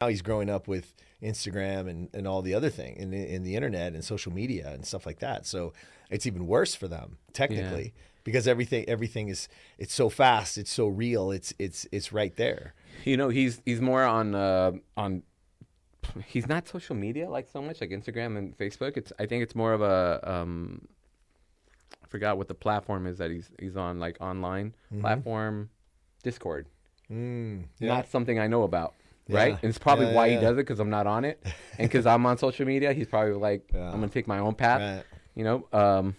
now he's growing up with Instagram and all the other thing in the internet and social media and stuff like that. So it's even worse for them technically because everything is it's so fast, it's so real, it's right there. You know, he's more on. He's not social media like so much like Instagram and Facebook. I think it's more of a I forgot what the platform is that he's on, like online platform, Discord. Not something I know about. Right? And it's probably why he does it, because I'm not on it. And because I'm on social media, he's probably like, I'm going to take my own path. Right. You know?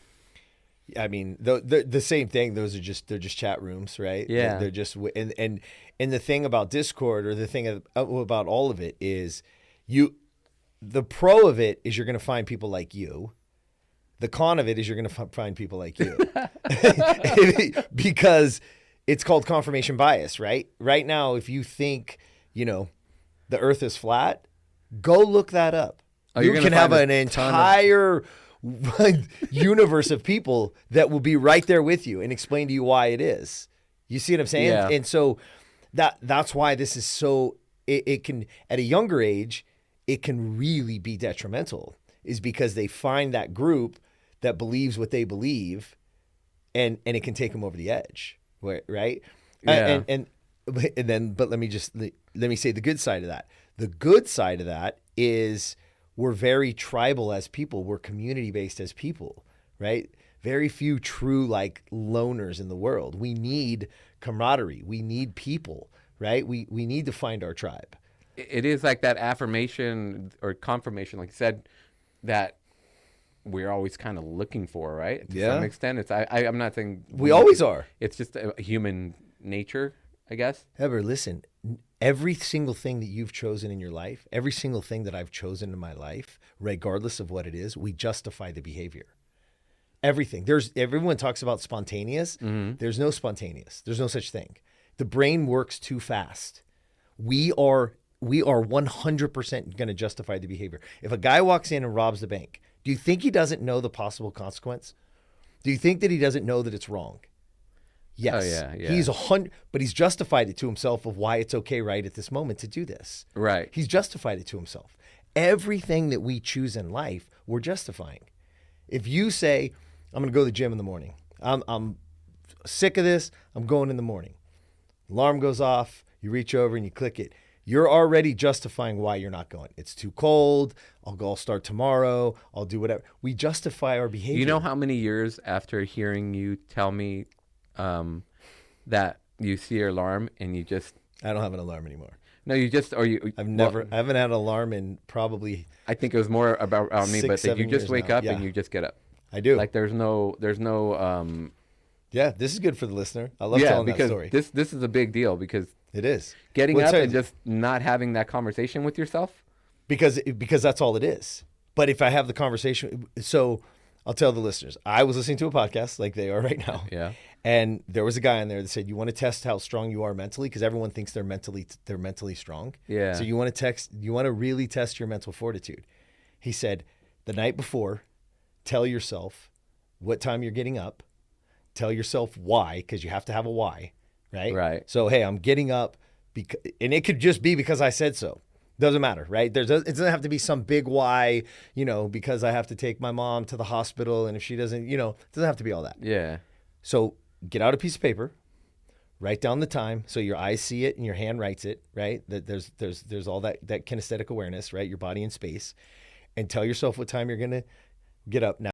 I mean, the same thing. They're just chat rooms, right? Yeah. They're just and the thing about Discord, or the thing about all of it, is the pro of it is you're going to find people like you. The con of it is you're going to find people like you, because it's called confirmation bias, right? Right now, if you think, the earth is flat, go look that up. You can have an entire universe of people that will be right there with you and explain to you why it is. You see what I'm saying? Yeah. And so that's why this is so, it can, at a younger age, it can really be detrimental, is because they find that group that believes what they believe, and it can take them over the edge, right? Yeah. But let me say the good side of that. The good side of that is we're very tribal as people. We're community-based as people, right? Very few true loners in the world. We need camaraderie. We need people, right? We need to find our tribe. It is like that affirmation or confirmation, like you said, that we're always kind of looking for, right? To some extent. I'm not saying we always are. It's just a human nature, I guess. Ever listen, every single thing that you've chosen in your life, every single thing that I've chosen in my life, regardless of what it is, we justify the behavior. Everything. Everyone talks about spontaneous. Mm-hmm. There's no spontaneous. There's no such thing. The brain works too fast. We are 100% going to justify the behavior. If a guy walks in and robs the bank, do you think he doesn't know the possible consequence? Do you think that he doesn't know that it's wrong? Yes. Oh, yeah. He's but he's justified it to himself of why it's okay right at this moment to do this. Right. He's justified it to himself. Everything that we choose in life, we're justifying. If you say, I'm going to go to the gym in the morning. I'm sick of this. I'm going in the morning. Alarm goes off. You reach over and you click it. You're already justifying why you're not going. It's too cold. I'll start tomorrow. I'll do whatever. We justify our behavior. You know how many years after hearing you tell me that you see your alarm and you just... I don't have an alarm anymore. No, you just... I haven't had an alarm in probably... I think it was more about me, but that you just wake up and you just get up. I do. Like there's no yeah, this is good for the listener. I love telling that story. This is a big deal, because it is. Getting up and just not having that conversation with yourself. Because that's all it is. But if I have the conversation, so I'll tell the listeners, I was listening to a podcast like they are right now. Yeah. And there was a guy on there that said, you want to test how strong you are mentally? Because everyone thinks they're mentally strong. Yeah. So you want to really test your mental fortitude. He said, the night before, tell yourself what time you're getting up. Tell yourself why, because you have to have a why, right? Right. So, hey, I'm getting up, and it could just be because I said so. Doesn't matter, right? It doesn't have to be some big why, because I have to take my mom to the hospital, and if she doesn't, it doesn't have to be all that. Yeah. So get out a piece of paper, write down the time so your eyes see it and your hand writes it, right? That there's all that kinesthetic awareness, right? Your body in space, and tell yourself what time you're going to get up. Now,